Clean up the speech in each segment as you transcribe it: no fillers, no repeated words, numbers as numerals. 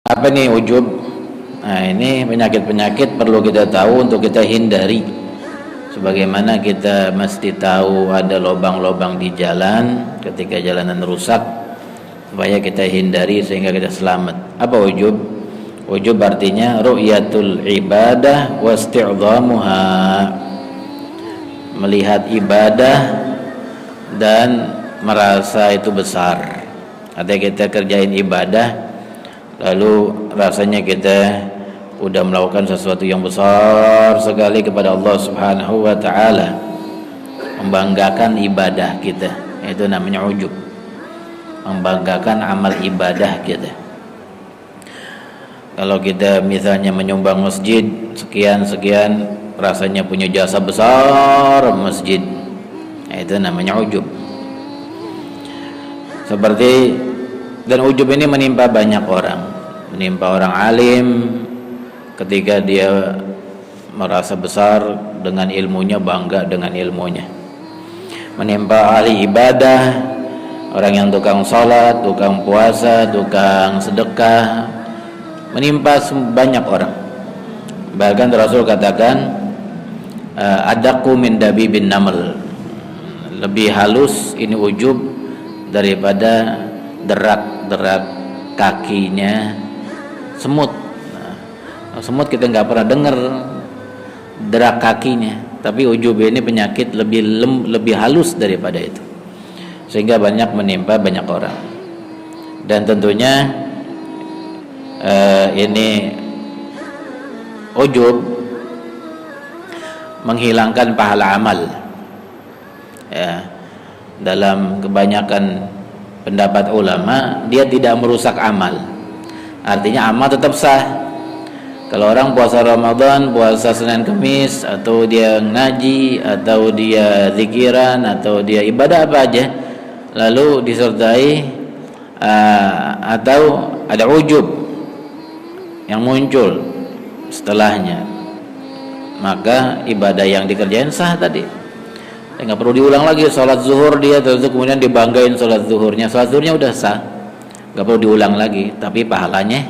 Apa nih ujub? Nah, ini penyakit-penyakit perlu kita tahu untuk kita hindari. Sebagaimana kita mesti tahu ada lubang-lubang di jalan ketika jalanan rusak, supaya kita hindari sehingga kita selamat. Apa ujub? Ujub artinya ru'yatul ibadah wasti'dhamuha, melihat ibadah dan merasa itu besar. Artinya kita kerjain ibadah lalu rasanya kita udah melakukan sesuatu yang besar sekali kepada Allah Subhanahu wa taala, membanggakan ibadah kita. Itu namanya ujub, membanggakan amal ibadah kita. Kalau kita misalnya menyumbang masjid sekian-sekian, rasanya punya jasa besar masjid, itu namanya ujub. Seperti, dan ujub ini menimpa banyak orang, menimpa orang alim ketika dia merasa besar dengan ilmunya, bangga dengan ilmunya. Menimpa ahli ibadah, orang yang tukang sholat, tukang puasa, tukang sedekah, menimpa banyak orang. Bahkan Rasul katakan adaku min dabibin naml, lebih halus ini ujub daripada derak-derak kakinya semut. Semut kita nggak pernah dengar derak kakinya, tapi ujub ini penyakit lebih halus daripada itu, sehingga banyak menimpa banyak orang. Dan tentunya ini ujub menghilangkan pahala amal. Ya, dalam kebanyakan pendapat ulama, dia tidak merusak amal. Artinya amal tetap sah. Kalau orang puasa Ramadan, puasa Senin Kamis, atau dia ngaji, atau dia zikiran, atau dia ibadah apa aja, lalu disertai atau ada ujub yang muncul setelahnya, maka ibadah yang dikerjain sah tadi. Nggak perlu diulang lagi. Sholat zuhur dia terus kemudian dibanggain sholat zuhurnya udah sah, nggak perlu diulang lagi, tapi pahalanya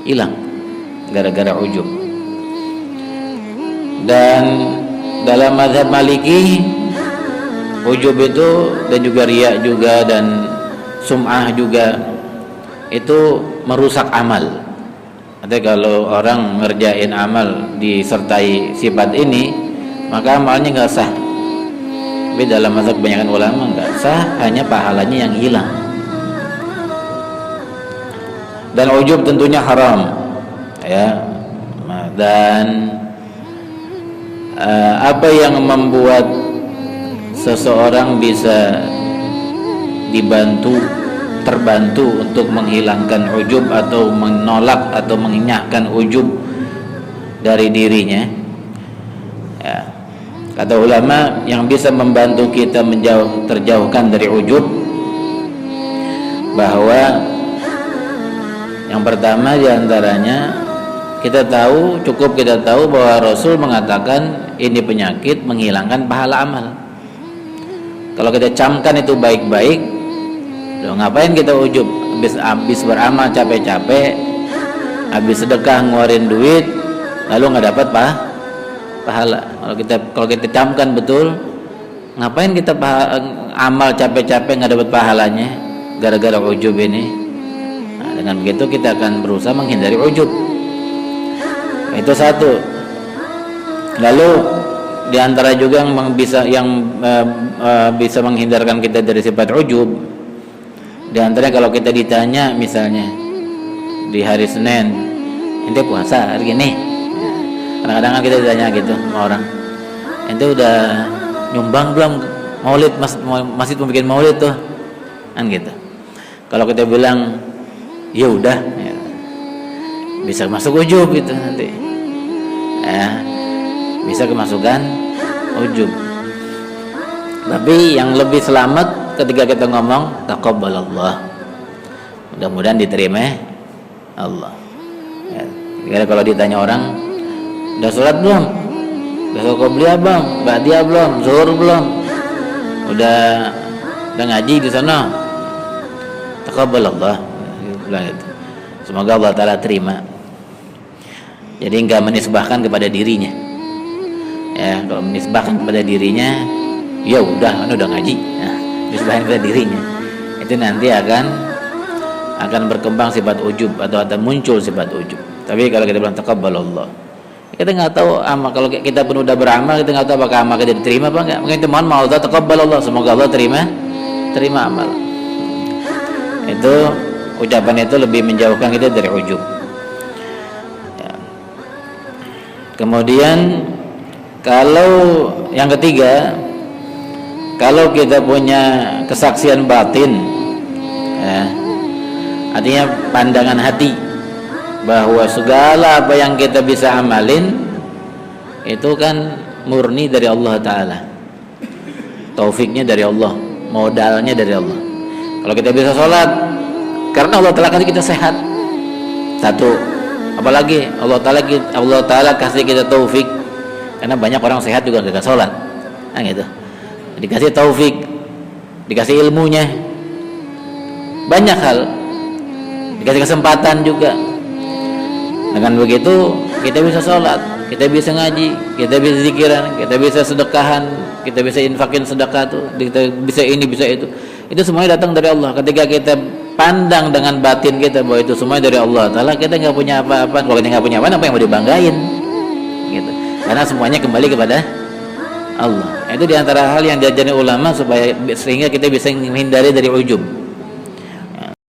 hilang gara-gara ujub. Dan dalam mazhab Maliki, ujub itu dan juga riya juga dan sum'ah juga itu merusak amal. Artinya kalau orang ngerjain amal disertai sifat ini, maka amalnya nggak sah. Tapi dalam mazhab kebanyakan ulama nggak sah, hanya pahalanya yang hilang. Dan ujub tentunya haram, ya. Dan apa yang membuat seseorang bisa terbantu untuk menghilangkan ujub atau menolak atau mengenyahkan ujub dari dirinya, ya, kata ulama, yang bisa membantu kita terjauhkan dari ujub, bahwa yang pertama diantaranya cukup kita tahu bahwa Rasul mengatakan ini penyakit menghilangkan pahala amal. Kalau kita camkan itu baik-baik, loh, ngapain kita ujub? Habis beramal capek-capek, habis sedekah ngeluarin duit, lalu nggak dapat pahala. Kalau kita camkan betul, ngapain kita amal capek-capek nggak dapat pahalanya gara-gara ujub ini? Nah, dengan begitu kita akan berusaha menghindari ujub. Itu satu. Lalu diantara juga yang bisa menghindarkan kita dari sifat ujub, diantaranya kalau kita ditanya misalnya di hari Senin, ente puasa hari ini, kadang-kadang kan kita ditanya gitu sama orang, ente udah nyumbang belum maulid, masjid mau bikin maulid tuh, kan gitu. Kalau kita bilang ya udah, ya, bisa masuk ujub gitu nanti, ya, bisa kemasukan ujub. Tapi yang lebih selamat ketika kita ngomong taqabbalallah, mudah-mudahan diterima Allah, ya. Kalau ditanya orang, udah sholat belum, udah qobliyah belum, ba'diyah belum, zuhur belum, udah ngaji di sana, taqabbalallah, bilang itu. semoga Allah Ta'ala terima. Jadi enggak menisbahkan kepada dirinya. Ya, kalau menisbahkan kepada dirinya, ya udah, udah ngaji. Nah, menisbahkan kepada dirinya, itu nanti akan berkembang sifat ujub atau akan muncul sifat ujub. Tapi kalau kita bilang taqabbalallah, kita nggak tahu amal. Kalau kita pun udah beramal, kita nggak tahu apakah amal kita diterima apa enggak. Mungkin kita mohon maaf, taqabbalallah, semoga Allah terima amal. Itu ucapan itu lebih menjauhkan kita dari ujub. Ya. Kemudian kalau yang ketiga, kalau kita punya kesaksian batin, ya, artinya pandangan hati bahwa segala apa yang kita bisa amalin itu kan murni dari Allah Ta'ala, taufiknya dari Allah, modalnya dari Allah. Kalau kita bisa sholat karena Allah Ta'ala kasih kita sehat, satu, apalagi Allah Ta'ala kasih kita taufik, karena banyak orang sehat juga gak sholat, nah gitu, dikasih taufik, dikasih ilmunya, banyak hal, dikasih kesempatan juga. Dengan begitu kita bisa sholat, kita bisa ngaji, kita bisa zikiran, kita bisa sedekahan, kita bisa infakin sedekah tuh, kita bisa ini, bisa itu. Itu semuanya datang dari Allah. Ketika kita pandang dengan batin kita bahwa itu semuanya dari Allah Ta'ala, kita nggak punya apa-apa. Kalau kita nggak punya apa yang mau dibanggain, gitu. Karena semuanya kembali kepada Allah. Itu diantara hal yang diajari ulama sehingga kita bisa menghindari dari ujub.